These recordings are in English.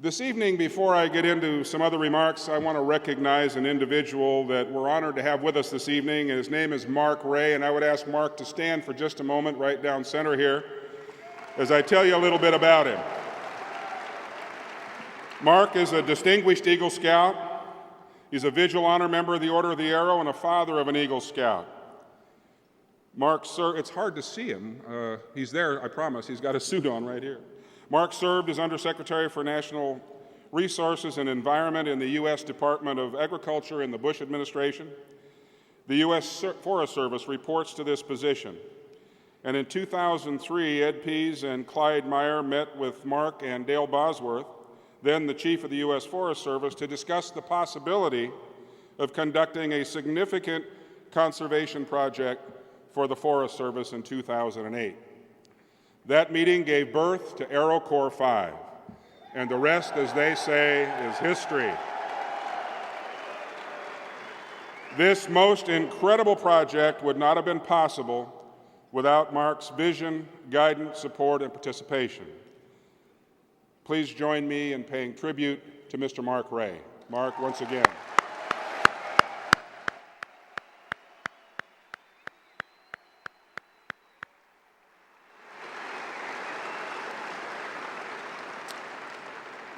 This evening, before I get into some other remarks, I want to recognize an individual that we're honored to have with us this evening. His name is Mark Ray, and I would ask Mark to stand for just a moment right down center here as I tell you a little bit about him. Mark is a distinguished Eagle Scout. He's a Vigil Honor member of the Order of the Arrow and a father of an Eagle Scout. Mark, sir, it's hard to see him. He's there, I promise. He's got a suit on right here. Mark served as Undersecretary for National Resources and Environment in the U.S. Department of Agriculture in the Bush administration. The U.S. Forest Service reports to this position. And in 2003, Ed Pease and Clyde Meyer met with Mark and Dale Bosworth, then the Chief of the U.S. Forest Service, to discuss the possibility of conducting a significant conservation project for the Forest Service in 2008. That meeting gave birth to AeroCorps 5, and the rest, as they say, is history. This most incredible project would not have been possible without Mark's vision, guidance, support, and participation. Please join me in paying tribute to Mr. Mark Ray. Mark, once again.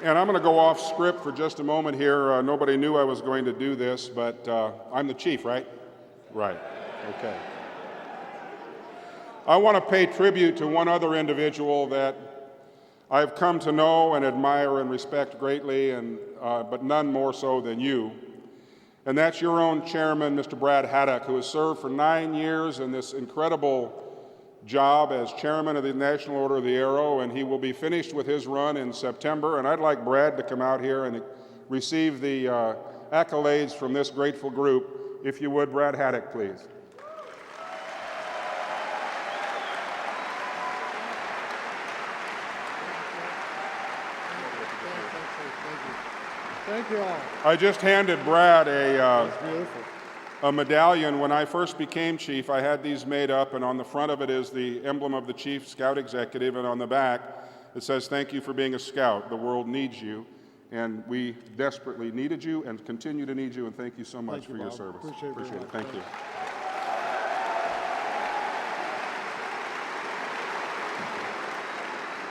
And I'm going to go off script for just a moment here. Nobody knew I was going to do this, but I'm the chief, right? Right. Okay. I want to pay tribute to one other individual that I've come to know and admire and respect greatly, but none more so than you. And that's your own chairman, Mr. Brad Haddock, who has served for 9 years in this incredible job as chairman of the National Order of the Arrow, and he will be finished with his run in September. And I'd like Brad to come out here and receive the accolades from this grateful group. If you would, Brad Haddock, please. Thank you all. I just handed Brad a medallion. When I first became chief, I had these made up, and on the front of it is the emblem of the Chief Scout Executive, and on the back it says, "Thank you for being a scout. The world needs you." And we desperately needed you and continue to need you, and thank you so much for your service. Appreciate it. Thank you.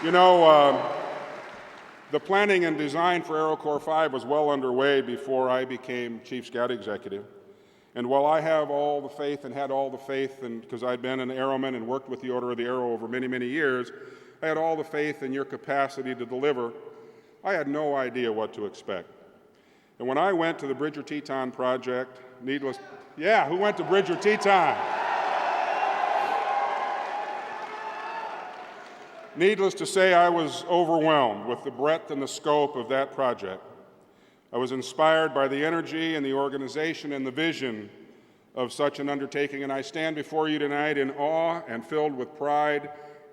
You know, the planning and design for AeroCorps 5 was well underway before I became Chief Scout Executive. And while I have all the faith and had all the faith, and because I'd been an airman and worked with the Order of the Arrow over many, many years, I had all the faith in your capacity to deliver. I had no idea what to expect. And when I went to the Bridger Teton project, who went to Bridger Teton? Needless to say, I was overwhelmed with the breadth and the scope of that project. I was inspired by the energy and the organization and the vision of such an undertaking, and I stand before you tonight in awe and filled with pride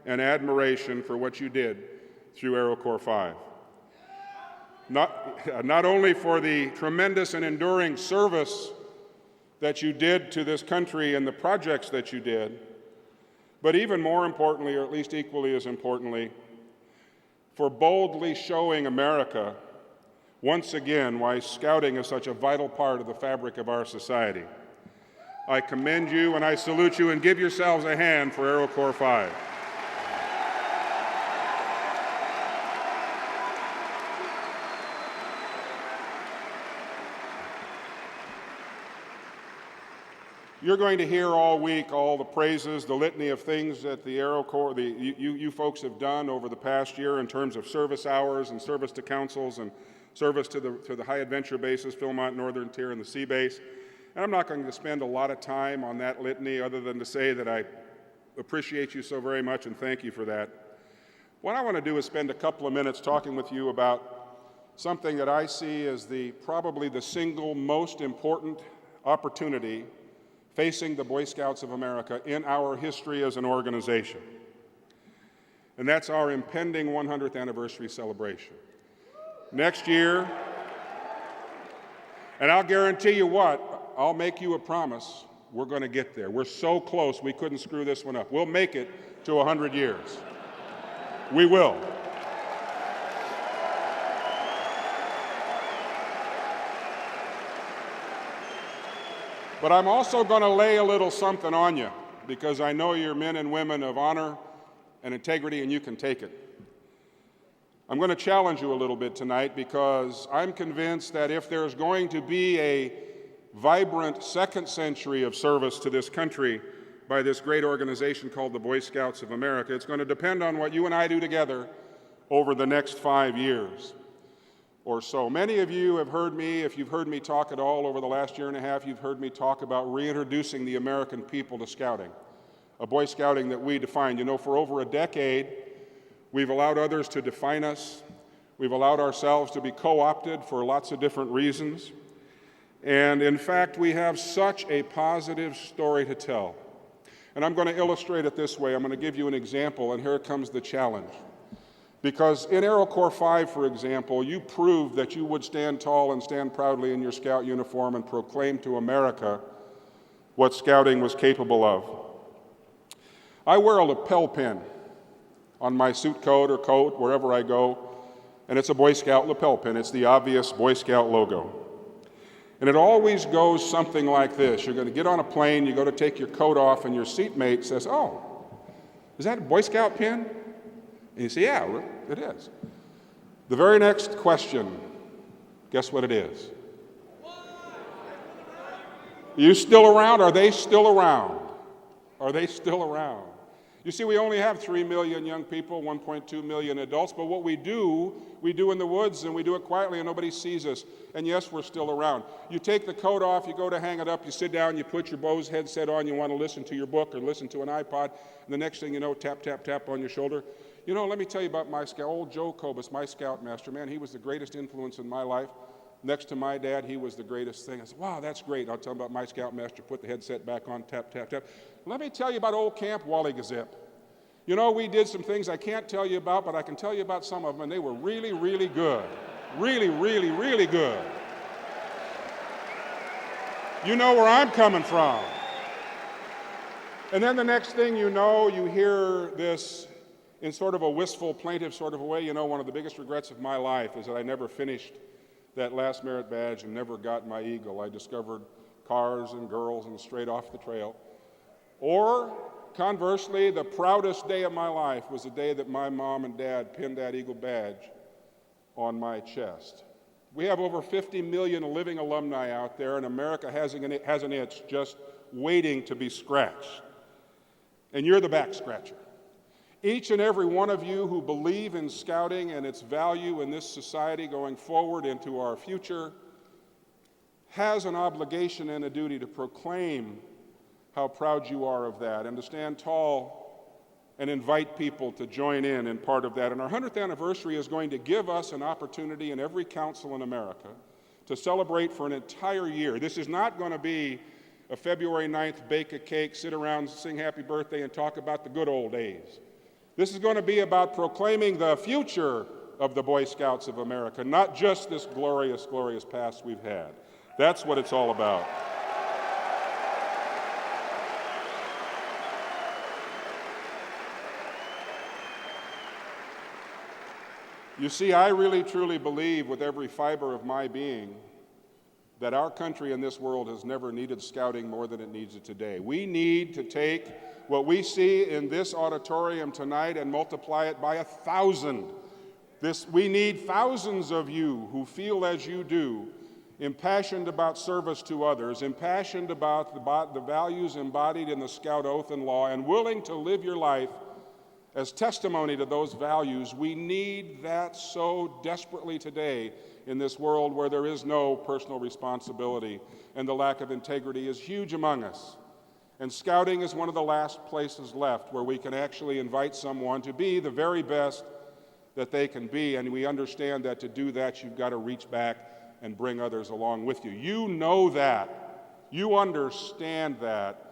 and admiration for what you did through AeroCorps 5. Not only for the tremendous and enduring service that you did to this country and the projects that you did, but even more importantly, or at least equally as importantly, for boldly showing America once again why scouting is such a vital part of the fabric of our society. I commend you and I salute you, and give yourselves a hand for AeroCorps 5. You're going to hear all week all the praises, the litany of things that the AeroCorps, you folks have done over the past year in terms of service hours and service to councils and service to the high adventure bases, Philmont, Northern Tier, and the Sea Base. And I'm not going to spend a lot of time on that litany other than to say that I appreciate you so very much and thank you for that. What I want to do is spend a couple of minutes talking with you about something that I see as probably the single most important opportunity facing the Boy Scouts of America in our history as an organization. And that's our impending 100th anniversary celebration. Next year, and I'll guarantee you what, I'll make you a promise, we're going to get there. We're so close, we couldn't screw this one up. We'll make it to 100 years. We will. But I'm also going to lay a little something on you because I know you're men and women of honor and integrity, and you can take it. I'm going to challenge you a little bit tonight because I'm convinced that if there's going to be a vibrant second century of service to this country by this great organization called the Boy Scouts of America, it's going to depend on what you and I do together over the next 5 years or so. Many of you have heard me, if you've heard me talk at all over the last year and a half, you've heard me talk about reintroducing the American people to scouting, a Boy Scouting that we defined. You know, for over a decade, we've allowed others to define us. We've allowed ourselves to be co-opted for lots of different reasons. And in fact, we have such a positive story to tell. And I'm going to illustrate it this way. I'm going to give you an example, and here comes the challenge. Because in Aero Corps 5, for example, you proved that you would stand tall and stand proudly in your scout uniform and proclaim to America what scouting was capable of. I wear a lapel pin on my suit coat or coat wherever I go, and it's a Boy Scout lapel pin. It's the obvious Boy Scout logo. And it always goes something like this. You're going to get on a plane, you go to take your coat off, and your seatmate says, "Oh, is that a Boy Scout pin?" And you say, "Yeah, it is." The very next question, guess what it is? Are you still around? Are they still around? Are they still around? You see, we only have 3 million young people, 1.2 million adults, but what we do in the woods, and we do it quietly, and nobody sees us. And yes, we're still around. You take the coat off, you go to hang it up, you sit down, you put your Bose headset on, you want to listen to your book or listen to an iPod, and the next thing you know, tap, tap, tap on your shoulder. You know, let me tell you about my scout, old Joe Kobus, my scoutmaster. Man, he was the greatest influence in my life. Next to my dad, he was the greatest thing. I said, "Wow, that's great." I'll tell him about my scoutmaster, put the headset back on, tap, tap, tap. Let me tell you about old Camp Wally Gazip. You know, we did some things I can't tell you about, but I can tell you about some of them, and they were really, really good. Really, really, really good. You know where I'm coming from. And then the next thing you know, you hear this in sort of a wistful, plaintive sort of a way. You know, one of the biggest regrets of my life is that I never finished that last merit badge and never got my eagle. I discovered cars and girls and straight off the trail. Or, conversely, the proudest day of my life was the day that my mom and dad pinned that eagle badge on my chest. We have over 50 million living alumni out there, and America has an itch just waiting to be scratched. And you're the back scratcher. Each and every one of you who believe in scouting and its value in this society going forward into our future has an obligation and a duty to proclaim how proud you are of that and to stand tall and invite people to join in part of that. And our 100th anniversary is going to give us an opportunity in every council in America to celebrate for an entire year. This is not going to be a February 9th bake a cake, sit around, sing happy birthday, and talk about the good old days. This is going to be about proclaiming the future of the Boy Scouts of America, not just this glorious, glorious past we've had. That's what it's all about. You see, I really, truly believe with every fiber of my being that our country and this world has never needed scouting more than it needs it today. We need to take what we see in this auditorium tonight and multiply it by 1,000. We need thousands of you who feel as you do, impassioned about service to others, impassioned about the values embodied in the Scout Oath and Law, and willing to live your life as testimony to those values. We need that so desperately today in this world where there is no personal responsibility and the lack of integrity is huge among us. And scouting is one of the last places left where we can actually invite someone to be the very best that they can be. And we understand that to do that, you've got to reach back and bring others along with you. You know that. You understand that.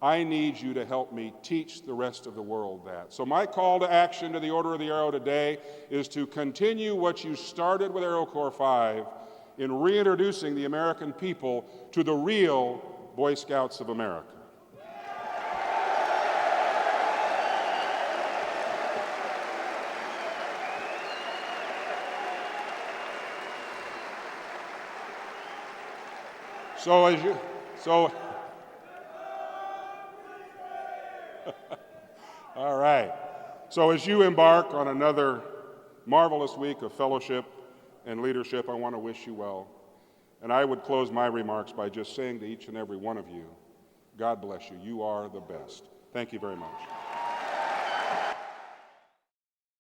I need you to help me teach the rest of the world that. So my call to action to the Order of the Arrow today is to continue what you started with Aero Corps 5 in reintroducing the American people to the real Boy Scouts of America. So All right. So as you embark on another marvelous week of fellowship and leadership, I want to wish you well. And I would close my remarks by just saying to each and every one of you, God bless you. You are the best. Thank you very much.